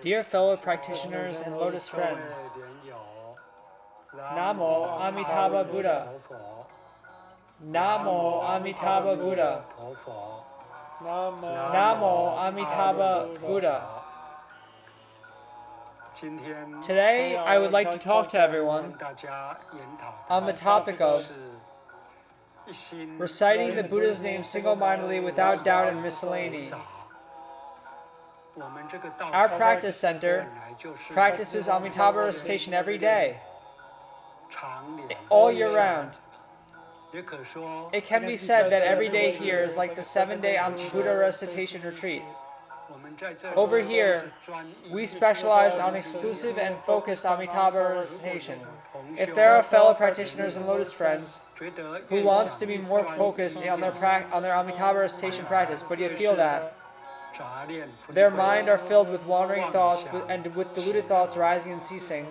Dear fellow practitioners and Lotus friends, Namo Amitabha Buddha. Namo Amitabha Buddha. Namo Amitabha Buddha. Today, I would like to talk to everyone on the topic of reciting the Buddha's name single-mindedly without doubt and miscellany. Our practice center practices Amitabha recitation every day, all year round. It can be said that every day here is like the 7-day Buddha recitation retreat. Over here, we specialize on exclusive and focused Amitabha recitation. If there are fellow practitioners and Lotus friends who wants to be more focused on their Amitabha recitation practice, but you feel that their mind are filled with wandering thoughts and with deluded thoughts rising and ceasing,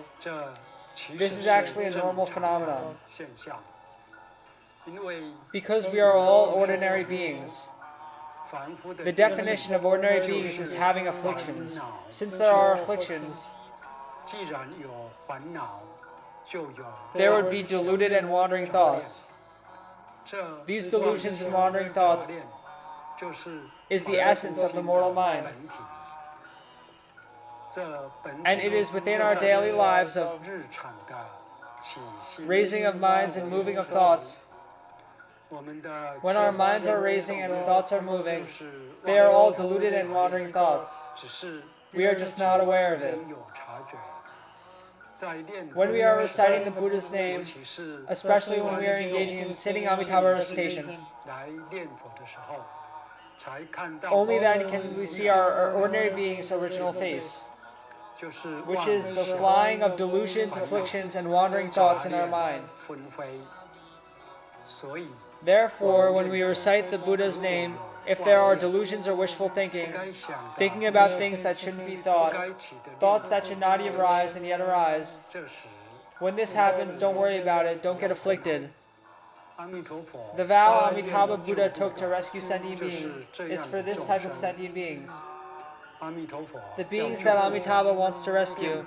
this is actually a normal phenomenon. Because we are all ordinary beings. The definition of ordinary beings is having afflictions. Since there are afflictions, there would be deluded and wandering thoughts. These delusions and wandering thoughts is the essence of the mortal mind. And it is within our daily lives of raising of minds and moving of thoughts. When our minds are raising and thoughts are moving, they are all deluded and wandering thoughts. We are just not aware of it. When we are reciting the Buddha's name, especially when we are engaging in sitting Amitabha recitation, only then can we see our ordinary being's original face, which is the flying of delusions, afflictions, and wandering thoughts in our mind. Therefore, when we recite the Buddha's name, if there are delusions or wishful thinking about things that shouldn't be thoughts that should not arise and yet arise, when this happens, don't worry about it, don't get afflicted. The vow Amitabha Buddha took to rescue sentient beings is for this type of sentient beings. The beings that Amitabha wants to rescue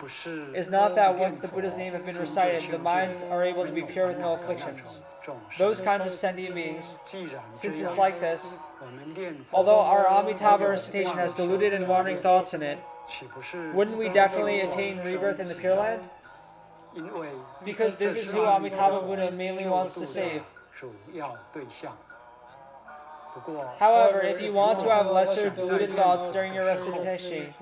is not that once the Buddha's name has been recited, the minds are able to be pure with no afflictions. Those kinds of sentient beings, since it's like this, although our Amitabha recitation has deluded and wandering thoughts in it, wouldn't we definitely attain rebirth in the Pure Land? Because this is who Amitabha Buddha mainly wants to save. However, if you want to have lesser deluded thoughts during your recitation,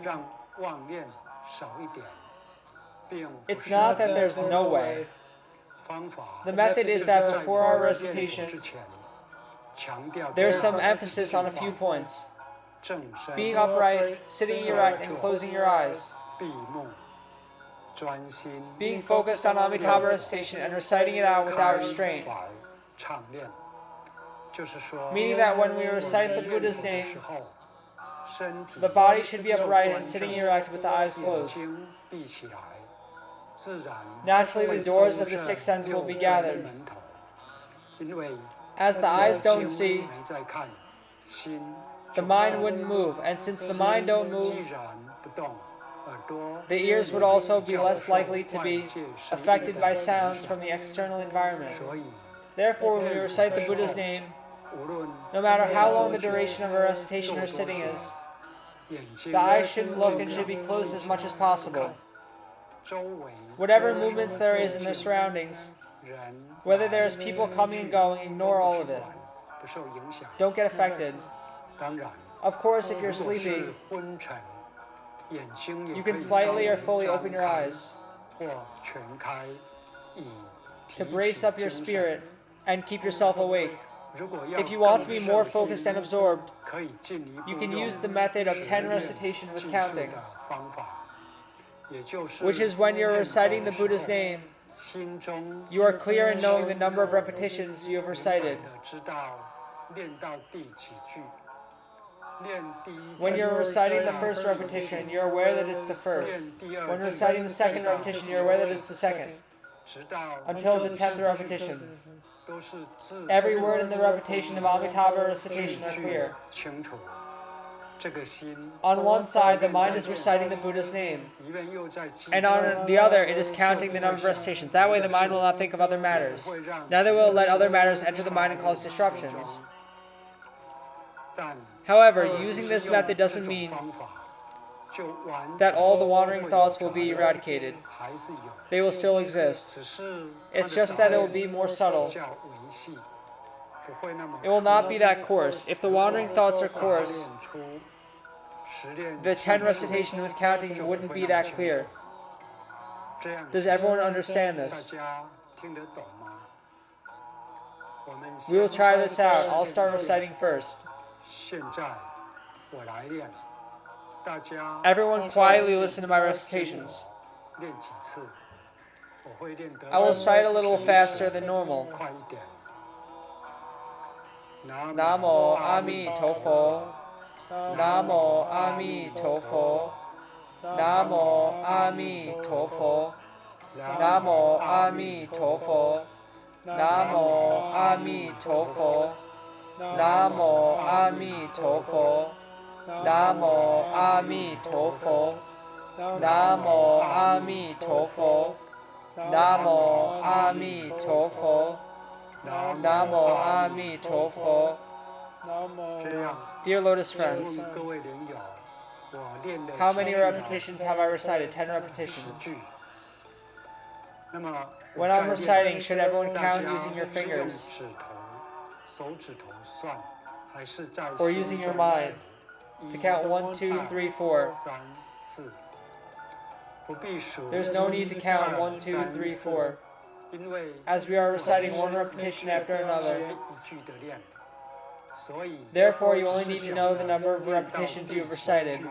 it's not that there's no way. The method is that before our recitation, there's some emphasis on a few points. Being upright, sitting erect, and closing your eyes. Being focused on Amitabha recitation and reciting it out without restraint. Meaning that when we recite the Buddha's name, the body should be upright and sitting erect with the eyes closed. Naturally, the doors of the sixth sense will be gathered. As the eyes don't see, the mind wouldn't move, and since the mind don't move, the ears would also be less likely to be affected by sounds from the external environment. Therefore, when we recite the Buddha's name, no matter how long the duration of our recitation or sitting is, the eyes shouldn't look and should be closed as much as possible. Whatever movements there is in the surroundings, whether there's people coming and going, ignore all of it. Don't get affected. Of course, if you're sleepy, you can slightly or fully open your eyes to brace up your spirit and keep yourself awake. If you want to be more focused and absorbed, you can use the method of 10 recitation with counting, which is when you're reciting the Buddha's name, you are clear in knowing the number of repetitions you have recited. When you're reciting the first repetition, you're aware that it's the first. When reciting the second repetition, you're aware that it's the second. Until the 10th repetition. Every word in the repetition of Amitabha recitation are clear. On one side, the mind is reciting the Buddha's name, and on the other, it is counting the number of recitations. That way, the mind will not think of other matters. Neither will it let other matters enter the mind and cause disruptions. However, using this method doesn't mean that all the wandering thoughts will be eradicated. They will still exist. It's just that it will be more subtle. It will not be that coarse. If the wandering thoughts are coarse, the 10 recitation with counting wouldn't be that clear. Does everyone understand this? We will try this out. I'll start reciting first. Everyone quietly listen to my recitations. I will recite a little faster than normal. Namo Ami Tofo. Namo Ami Tofo. Namo Ami Tofo. Namo Ami Tofo. Namo Ami Tofo. Namo Ami Tofo. Namo Ami Tofo. Namo Ami Tofo. Namo Ami Tofo. Namo Ami Tofo. Dear Lotus friends, how many repetitions have I recited? 10 repetitions. When I'm reciting, should everyone count using your fingers or using your mind to count 1, 2, 3, 4? There's no need to count 1, 2, 3, 4, as we are reciting one repetition after another. Therefore, you only need to know the number of repetitions you have recited,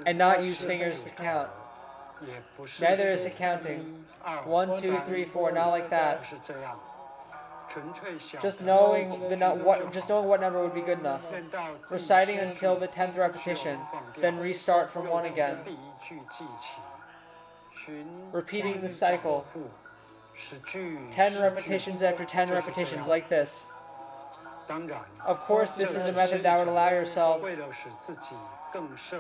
and not use fingers to count. Neither is it counting 1, 2, 3, 4, not like that. Just knowing what number would be good enough. Reciting until the 10th repetition, then restart from 1 again. Repeating the cycle. 10 repetitions after 10 repetitions, like this. Of course, this is a method that would allow yourself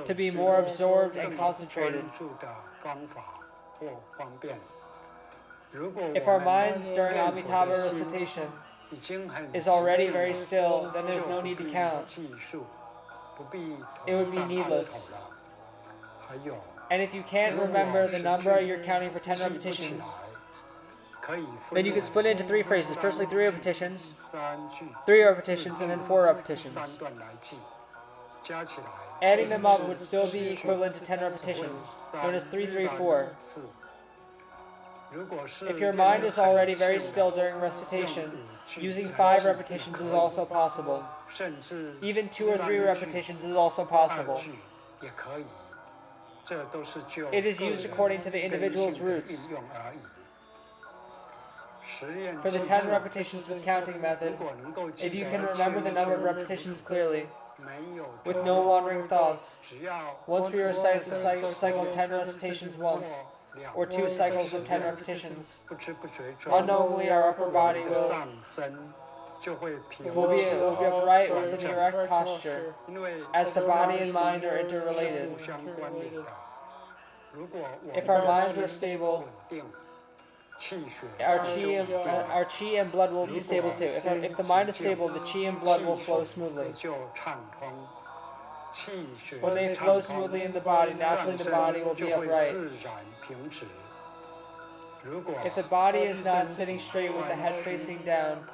to be more absorbed and concentrated. If our minds during Amitabha recitation is already very still, then there's no need to count. It would be needless. And if you can't remember the number you're counting for 10 repetitions, then you could split it into 3 phrases. Firstly, 3 repetitions, 3 repetitions, and then 4 repetitions. Adding them up would still be equivalent to 10 repetitions, known as 3, 3, 4. If your mind is already very still during recitation, using 5 repetitions is also possible. Even 2 or 3 repetitions is also possible. It is used according to the individual's roots. For the 10 repetitions with counting method, if you can remember the number of repetitions clearly, with no wandering thoughts, once we recite the cycle of 10 recitations once, or 2 cycles of 10 repetitions, unknowingly our upper body will be upright with an erect posture, as the body and mind are interrelated. If our minds are stable, our chi and blood will be stable too. If the mind is stable, the chi and blood will flow smoothly. When they flow smoothly in the body, naturally the body will be upright. If the body is not sitting straight with the head facing down,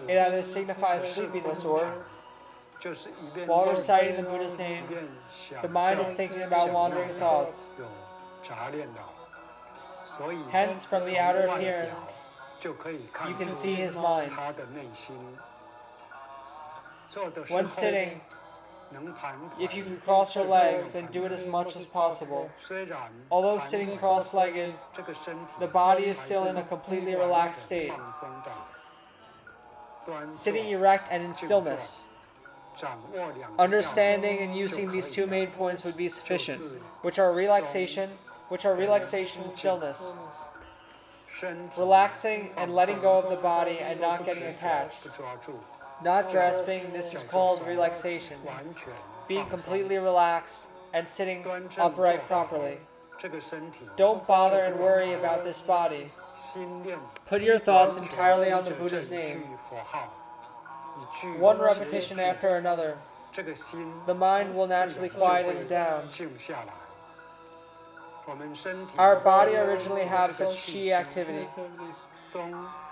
it either signifies sleepiness or, while reciting the Buddha's name, the mind is thinking about wandering thoughts. Hence, from the outer appearance, you can see his mind. When sitting, if you can cross your legs, then do it as much as possible. Although sitting cross-legged, the body is still in a completely relaxed state. Sitting erect and in stillness. Understanding and using these 2 main points would be sufficient, which are relaxation and stillness. Relaxing and letting go of the body and not getting attached. Not grasping, this is called relaxation. Being completely relaxed and sitting upright properly. Don't bother and worry about this body. Put your thoughts entirely on the Buddha's name. One repetition after another. The mind will naturally quieten down. Our body originally has such chi activity.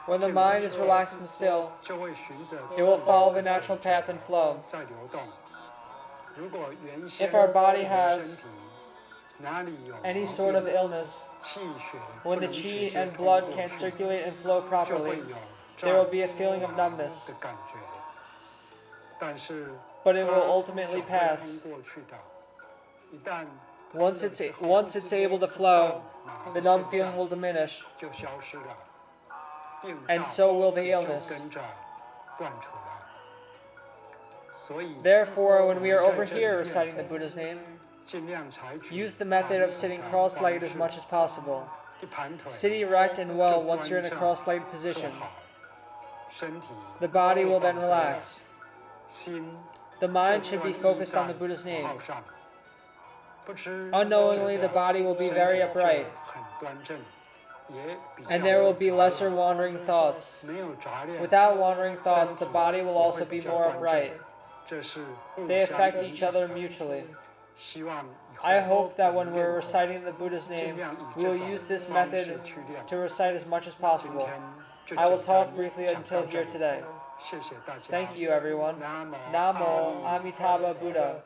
When the mind is relaxed and still, it will follow the natural path and flow. If our body has any sort of illness, when the chi and blood can't circulate and flow properly, there will be a feeling of numbness. But it will ultimately pass. Once it's able to flow, the numb feeling will diminish, and so will the illness. Therefore, when we are over here reciting the Buddha's name, use the method of sitting cross-legged as much as possible. Sit erect and well once you're in a cross-legged position. The body will then relax. The mind should be focused on the Buddha's name. Unknowingly, the body will be very upright, and there will be lesser wandering thoughts. Without wandering thoughts, the body will also be more upright. They affect each other mutually. I hope that when we're reciting the Buddha's name, we will use this method to recite as much as possible. I will talk briefly until here today. Thank you, everyone. Namo Amitabha Buddha.